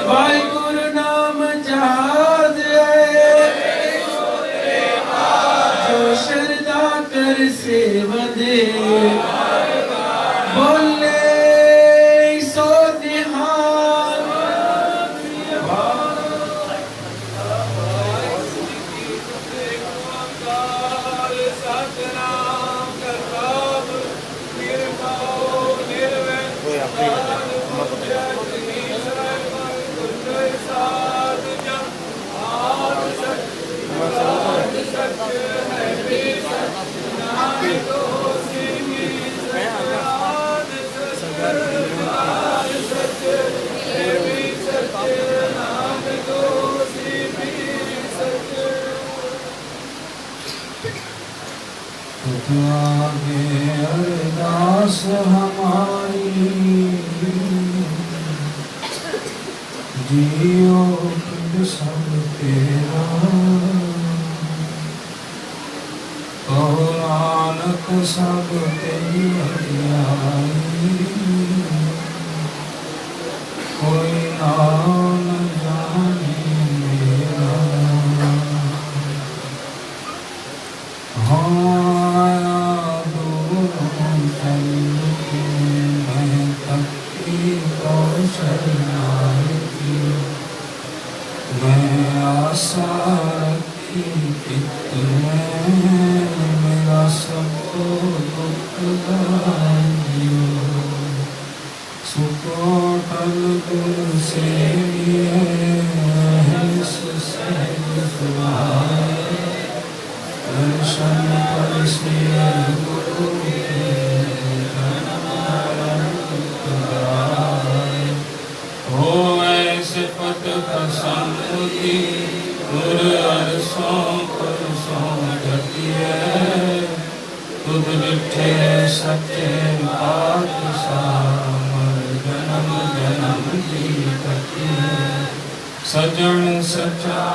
ਵਾਹਿਗੁਰੂ ਨਾਮ ਚਾਹਦੇ ਜੋ ਸ਼ਰਦਾ ਕਰ ਸੇਵਦੇ ਬੋਲੇ ਸੋ ਨਿਹਾਲ ਸਤਨਾਮ ਕਰਤਾਰ ਨਿਰਭਉ ਨਿਰਵੈਰ अरदास हमारी जियो सब तेरा कहो नानक सब तेरी हरियाई कोई नाम जाने मेरा हाँ आशा रखी चित्त में मेरा सब दुख गायो सुकोटल गुर से दर्शन पर से गुरु हो ऐसे पद प्रसन्नति गुर अरसों परसों घटिए तुद डिठे सच्चे पातशाह जन्म जन्म की कटिए सजन सच्चा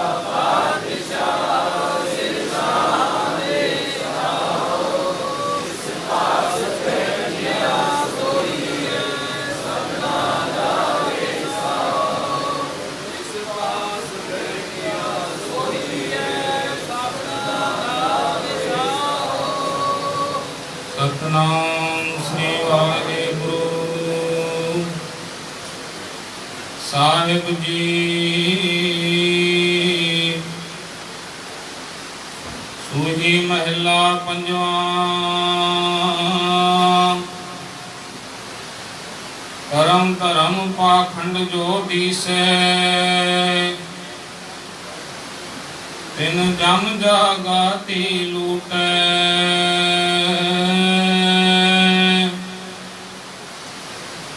सतनाम श्री वाहिगुरु साहिब जी सूही महला पंजवा करम धर्म पाखंड जो दीसे तिन जम जागाती लूटे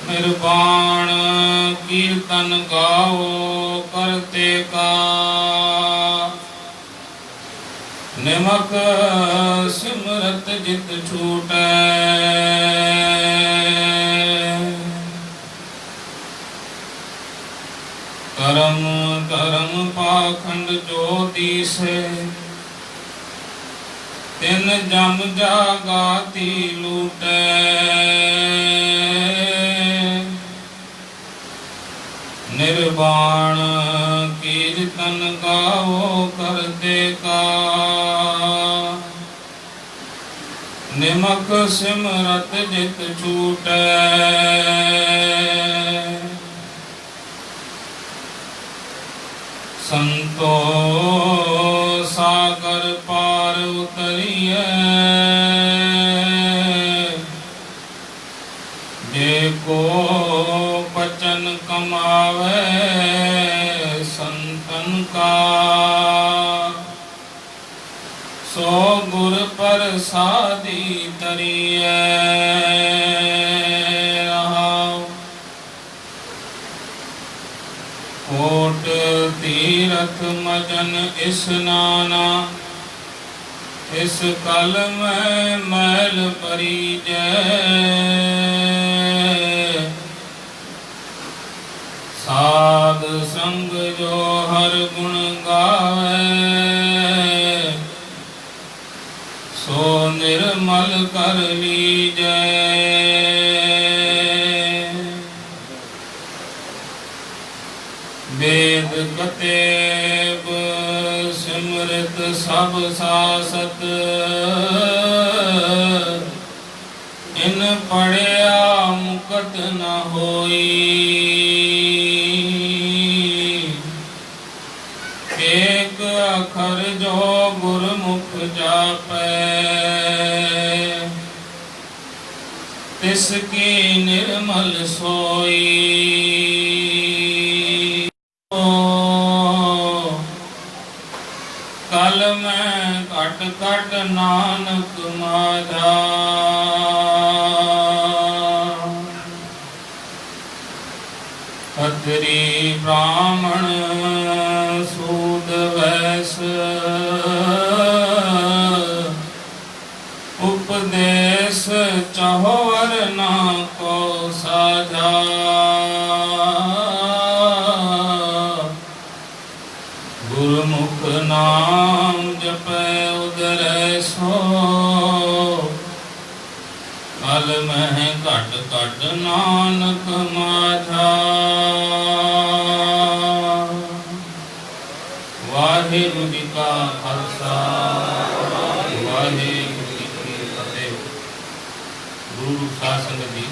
निर्वाण कीर्तन गाओ करते का निमक सिमरत जित छूटे करम धर्म पाखंड जो दीसे तिन जम जागाती लूटे निर्वाण कीर्तन गाओ करते का निमक सिमरत जित छूटे संतो सागर पार उतरिए जेको बचन कमावे संतन का सो गुर प्रसादी तरिए कोट तीरथ मजन स्नाना इस कल में मैल परी जय साध संग जो हर गुण गावे सो निर्मल कर लीजै वेद कतेब सिमृत सब सासत, इन पढ़िया मुकत न होई। एक अखर जो गुरमुख जापै, तिसकी निर्मल सोई। कल में कट कट नानक माधा, खत्री ब्राह्मण सूद वैश्य, उपदेश चहोर ना को साझा। गुरुमुख नाम जपै उदरै सो, कल मह कट कट नानक माझा। वाहिगुरु जी का खालसा, वाहिगुरु जी की फतेह। गुरु साध संगत जी,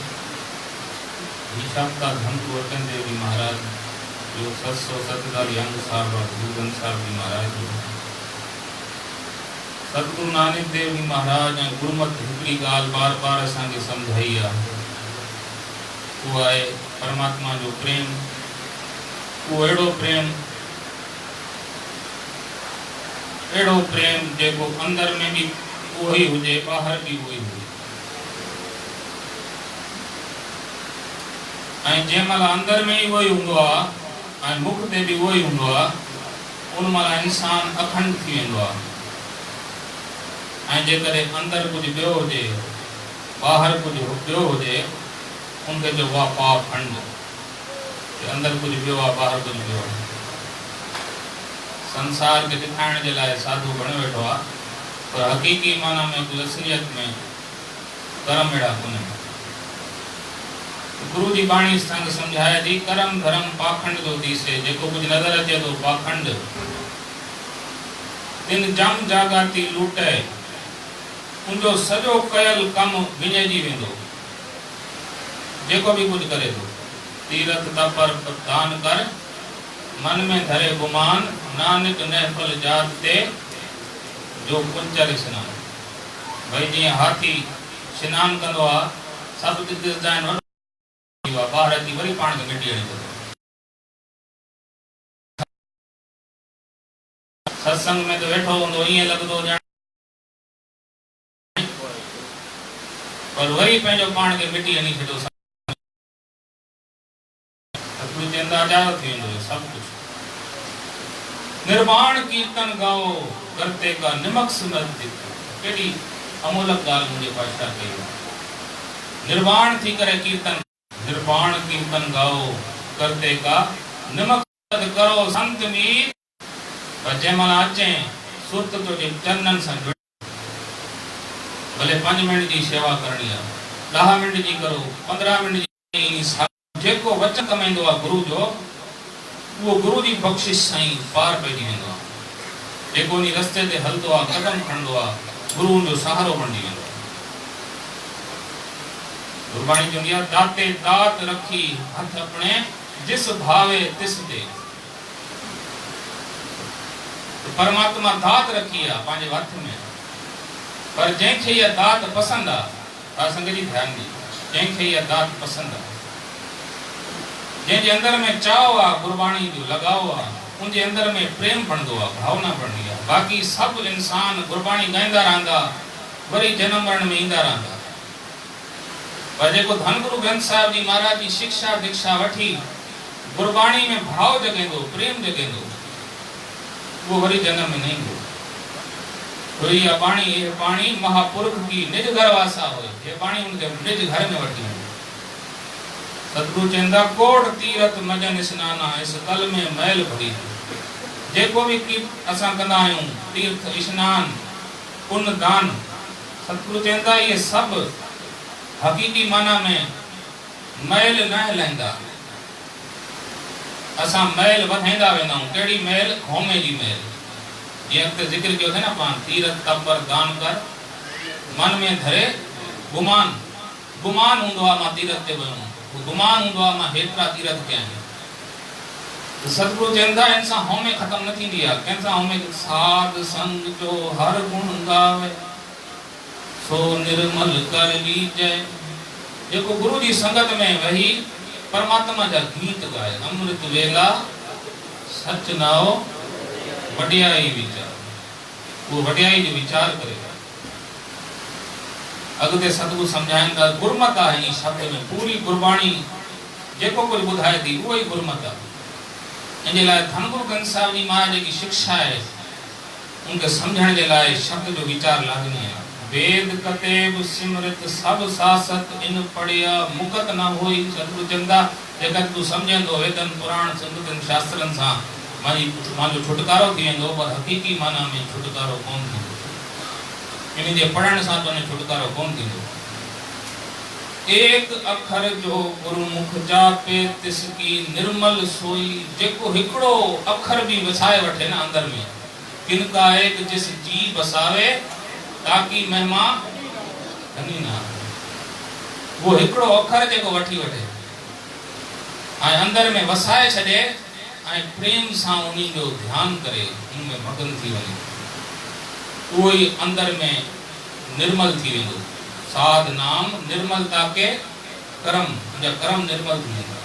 हिसाब का धन वर्तन देव जी महाराज जो 707 अंग साहब गुरु ग्रंथ साहब जी महाराज जो सतगुरु नानक देव जी महाराज ने गुरमत हिकड़ी गाल बार बार असांखे समझाई आहे। वो आहे परमात्मा जो प्रेम, वो अहिड़ो प्रेम जेको अंदर में भी उहो ही हुजे, ॿाहिरि भी उहो ही हुजे। ऐं जंहिं महिल अंदर में ही उहो ही हूंदो आहे ऐं मुख ते भी उहो ही हूंदो आहे, उन महिल इंसान अखंड थी वेंदो आहे। ऐं जेकॾहिं अंदर कुछ ॿियो हुजे, ॿाहिरि कुछ ॿियो हुजे, उनखे चइबो आहे पाखंड। अंदर कुछ ॿियो आहे, ॿाहिरि कुछ ॿियो आहे। संसार के दिखाइण जे लाइ साधु बणियो वेठो आहे, पर हक़ीक़ी माना में कुछ असलियत में कर्म अहिड़ा कोन्हनि। गुरु जी बाणी असांखे सम्झाए थी, कर्म धर्म पाखंड जो थीसे। जेको कुछ नज़र अचे थो पाखंड, तिन जम जागाती लूटे, उनजो सॼो कयल कम विञाइजी वेंदो। जेको भी कुछ करे थो, तीरथ तपर दान कर, मन में धरे गुमान, नानक नहफल जात ते जो कुंचर स्नान। भाई जीअं हाथी स्नान कंदो आहे, सभु ॾिसंदा आहिनि, ॿाहिरि अची वरी पाण खे मिटी हणी थो। सत्संग में तो वेठो हूंदो, ईअं लॻंदो ॼण, पर वरी पंहिंजो पाण खे मिटी हणी छॾियो। सतगुरु चवंदा आज़ाद थी वेंदो सभु कुछ। निर्वाण कीर्तन गाओ, करते का निमक सुनत। केॾी अमोलक ॻाल्हि मुंहिंजे पातशाह कई। निर्वाण थी करे कीर्तन, निर्वाण कीर्तन गाओ, करते का निमक सुनत करो संत मीर। पर जंहिं महिल अचे सुत तो चरणनि सां जुड़, भले 5 मिनट जी सेवा करणी आहे, 10 मिनट जी करो, 15 मिनट जी, जेको वचन कमाईंदो आहे गुरु जो, वो गुरु जी बख्शिश साईं पार पइजी वेंदो आहे। जेको उन रस्ते ते हलंदो आहे, कदम खणंदो आहे, गुरु उनजो सहारो बणिजी वेंदो आहे। गुरबाणी चवंदी आहे, दाते दात रखी हथ अपने, जिस भावे तिस दे। परमात्मा दात रखी आहे पंहिंजे हथ में, पर जंहिंखे इहा दात पसंदि आहे, संगत जी ध्यानु ॾिजो, जंहिंखे इहा दात पसंदि आहे, जंहिंजे अंदर में चाव आहे, गुरबाणी जो लगाव आहे, उनजे अंदर में प्रेम बणंदो आहे, भावना बणंदी आहे। बाक़ी सभु इंसान गुरबाणी गाईंदा रहंदा, वरी जन्म मरण में ईंदा रहंदा। पर जेको धन गुरु ग्रंथ साहिब जी महाराज जी शिक्षा दीक्षा वठी गुरबाणी में भाव जगेंदो, प्रेम जगेंदो, वो वरी जन्म में नहीं हो। तो ये पाणी महापुरुष की निज घर वासा हो, ये पाणी उनके निज घर में वठी। सतगुरु चंदा कोट तीरथ मजन स्नाना, इस कल में मैल भरी। जेको भी की असा कंदा आयूं, तीर्थ स्नान पुण्य दान, सतगुरु चंदा ये सब हकीकी माना में मैल न लहंदा। असा मैल वधाईंदा वेंदा आहियूं। कहिड़ी मैल? होमे जी मैल। जीअं अॻिते ज़िक्र कयो थे न पाण, तीरथ तपर दान कर मन में धरे गुमान। गुमान हूंदो आहे मां तीरथ ते वयुमि, गुमान हूंदो आहे मां हेतिरा तीरथ कया आहिनि। त सतगुरु चवनि था हिन सां होमे ख़तम न थींदी आहे। कंहिंसां होमे? साध संग जो हर गुण गावे सो निर्मल कर लीजै। जेको गुरु जी संगत में वही परमात्मा जा गीत गाए, अमृत वेला सच नाओ वडियाई विचार, वो वडियाई जो विचार करे। अगते सतगुरु समझाइन था गुरमत आहे इन शब्द में। पूरी गुरबाणी जेको कुछ बुधाए थी वो ही गुरमत आहे। इन लाए धनगुरु ग्रंथ साहिब जी महाराज की शिक्षा है, उनके समझण के लाए शब्द जो विचार लाजमी है। वेद कतेब सिमृत सब सासत इन पढ़िया मुकत न होई। सतगुरु चंदा जगत तू समझंदो वेदन पुराण सिमृतन शास्त्रन सा मांजो छुटकारो थी वेंदो, पर हकीकी माना में छुटकारो कोन थींदो। इन जे पढ़ण सां तो छुटकारो कोन थींदो। एक अखर जो गुरुमुख जापे तिसकी निर्मल सोई। जेको हिकड़ो अखर भी वसाए वठे न अंदर में, किनका एक जिस जी बसावे ताकि महिमा धनी ना। वो हिकड़ो अखर जेको वठी वठे ऐं अंदर में वसाए छॾे ऐं प्रेम सां उन्हीं जो ध्यान करे उनमें मगन थी वञे, उहो ई अंदर में निर्मल थी वेंदो। साध नाम निर्मलता के कर्म, जा कर्म निर्मल थी वेंदा।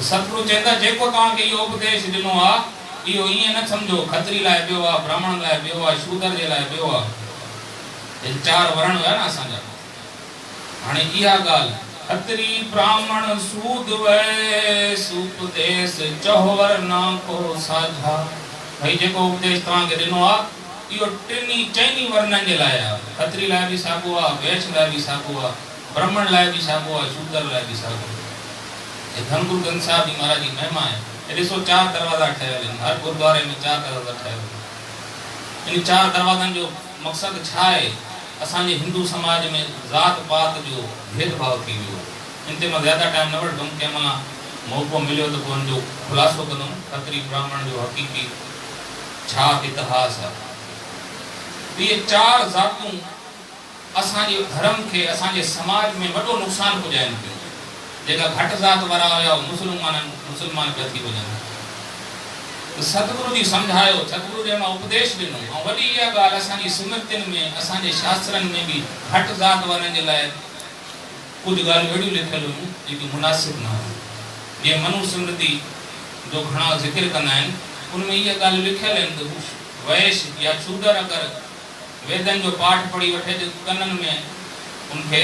सतगुरु चवंदा जेको तव्हांखे इहो उपदेश ॾिनो आहे, इहो ईअं न सम्झो खत्री लाइ ॿियो आहे, ब्राह्मण लाइ ॿियो आहे, शूदर जे लाइ ॿियो आहे। चार वर्ण हुया न असांजा। हाणे इहा ॻाल्हि खत्री ब्राह्मण सूद वैस उपदेश चौवर ना को साझा। भाई जेको उपदेश तव्हांखे ॾिनो आहे इहो चइनी वर्णनि जे लाइ आहे। खत्री लाइ बि साॻियो आहे, वैश्य लाइ बि साॻियो आहे, ब्राह्मण लाइ बि साॻियो आहे, शूदर लाइ बि साॻियो आहे। धनगुरु ग्रंथ साहिब जी महाराज जी महिमा आहे। ॾिसो 4 दरवाजा ठहियल आहिनि, हर गुरुद्वारे में 4 दरवाजा ठहियल आहिनि। इन 4 दरवाजनि जो मक़सदु छा आहे? असांजे हिंदू समाज में ज़ात पात जो भेदभाव थी वियो। इन ते मां ज़्यादा टाइम न वठंदुमि, कंहिं महिल मौक़ो मिलियो त पोइ हुनजो ख़ुलासो कंदुमि, खत्री ब्राह्मण जो हक़ीक़ी छा इतिहास आहे। इहे 4 ज़ातूं असांजे धर्म खे, असांजे समाज में वॾो नुक़सानु पुॼाइनि पियूं। जेका घटि ज़ात वारा हुया मुसलमान पिया थी वञनि। सतगुरु जी सम्झायो, सतगुरु जे मां उपदेश ॾिनो। ऐं वॾी इहा ॻाल्हि असांजी स्मृतियुनि में, असांजे शास्त्रनि में बि घटि ज़ात वारनि जे लाइ कुझु ॻाल्हियूं अहिड़ियूं लिखियल हुयूं जेकी मुनासिब न हुयूं। जीअं मनुस्मृति जो घणा ज़िक्र कंदा आहिनि, उनमें इहा ॻाल्हियूं लिखियल आहिनि त वैश्य या शूदर अगरि वेदनि जो पाठ पढ़ी वठे त कननि में उनखे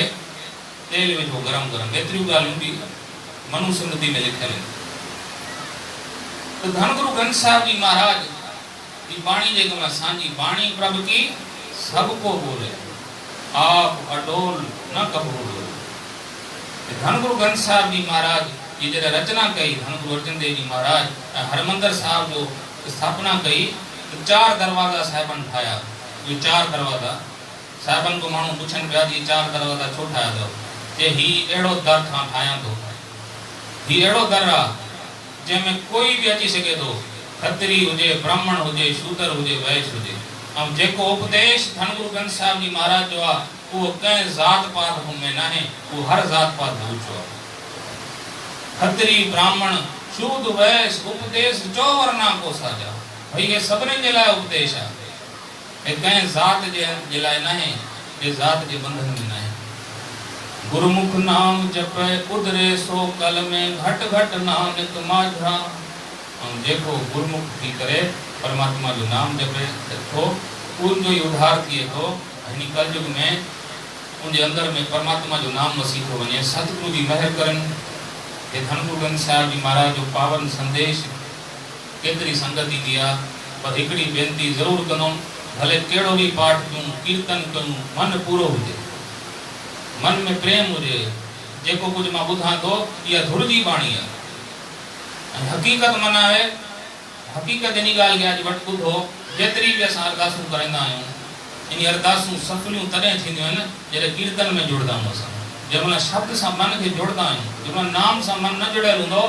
तेल विझो गरम गरम। एतिरियूं ॻाल्हियूं बि मनुस्मृति में लिखियल आहिनि। तो धनगुरु ग्रंथ साहिब जी महाराज की बाणी जेको असांजी बाणी प्रभु की सबको बोले, आप अडोल न कबूल। धनगुरु ग्रंथ साहिब जी महाराज की जॾहिं रचना कई, धनगुरु अर्जन देव जी महाराज हरमंदर साहिब जो स्थापना कई, तो 4 दरवाजा साहिबन ठाया। ये 4 दरवाजा साहिबन को माण्हू पुछनि पिया जी 4 दरवाजा छो ठाया अथव? जे ही अहिड़ो दर ठाहियां थो, ही अहिड़ो दर आहे जंहिंमें कोई भी अची सके थो, खत्री हुजे, ब्राह्मण हुजे, शूदर हुजे, वैश्य हुजे। ऐं जेको उपदेश धनगुरु ग्रंथ साहिब जी महाराज जो आहे उहो कंहिं ज़ात पात में न आहे, उहो हर ज़ात पात में ऊचो आहे। खत्री ब्राह्मण शूद वैश्य उपदेश चौवर ना को साझा। भई ये सभिनी जे लाइ उपदेश आहे, कंहिं ज़ात जे लाइ न आहे, ये ज़ात जे बंधन में न आहे। गुरुमुख नाम जपे उधरे सो कल में घट घट नानक माझा। और जेको गुरुमुख थी करे परमात्मा जो नाम जपे तो उन जो ही उद्धार थिए तो। इन कलयुग में उनके अंदर में परमात्मा जो नाम वसी थो वने। सतगुरु जी मेहर करन। ये धनगुरु ग्रंथ साहिब जी महाराज जो पावन संदेश केतरी संगति दिया, पर एकड़ी बेनती जरूर करूं, भले केड़ो भी पाठ करूं, कीर्तन करूं, मन पूरो हुजे, मन में प्रेम हुजे। जेको कुछ मां बुधा तो या धुर जी बाणी है, हकीकत मना है। हकीकत इन गाल के आज वट बुधो जेतरी भी असां अरदासूं करंदा आहियूं, इन अरदासूं सफलियूं तॾहिं थींदियूं आहिनि जॾहिं कीर्तन में जुड़दा आहियूं। असां जंहिंमहिल शब्द सां मन खे जुड़दा आहियूं, जंहिंमहिल नाम सां मन न जुड़ियल हूंदो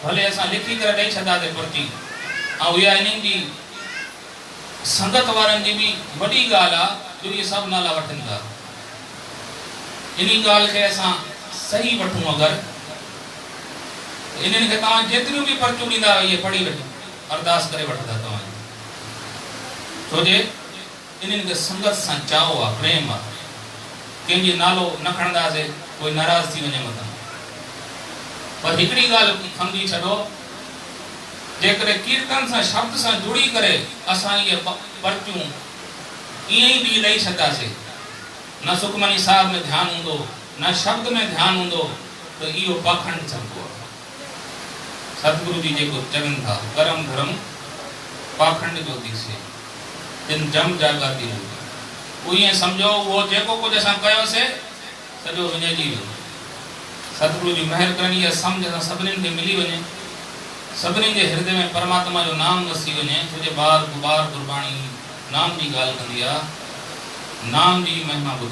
भले असां लिखी करे ॾेई छॾासीं पर्ची ऐं इहा इन्हनि जी संगत वारनि जी भी वॾी ॻाल्हि आहे जो इहे सभु नाला वठनि था। इन ॻाल्हि खे असां सही वठूं अगरि इन्हनि खे तव्हां जेतिरियूं बि पर्चियूं ॾींदा इहे पढ़ी वठो अरदास करे वठंदा तव्हां छो जे इन्हनि खे संगत सां चाहो आहे प्रेम आहे। कंहिंजी नालो न खणंदासीं कोई नाराज़ थी वञे मथां। पर हिकिड़ी ॻाल्हि सम्झी छॾो जेकॾहिं कीर्तन सां शब्द सां जुड़ी करे असां इहे पर्चियूं ईअं ई बि ॾेई छॾंदासीं न सुखमनी साहिब में ध्यानु हूंदो न शब्द में ध्यानु हूंदो त इहो पाखंड थींदो आहे। सतगुरु जी जेको चवनि था करम धर्म पाखंड जो दिसे जिन जम जागाती उहो ईअं सम्झो उहो जेको कुझु असां कयोसीं सॼो विञाइजी वियो। सतगुरु जी महिर करणी इहा सम्झ असां सभिनीनि खे मिली वञे सभिनी जे हृदय में परमात्मा जो नाम वसी वञे छो जे बार गुरबाणी नाम जी ॻाल्हि कंदी आहे नाम जी महिमा ॿुधो।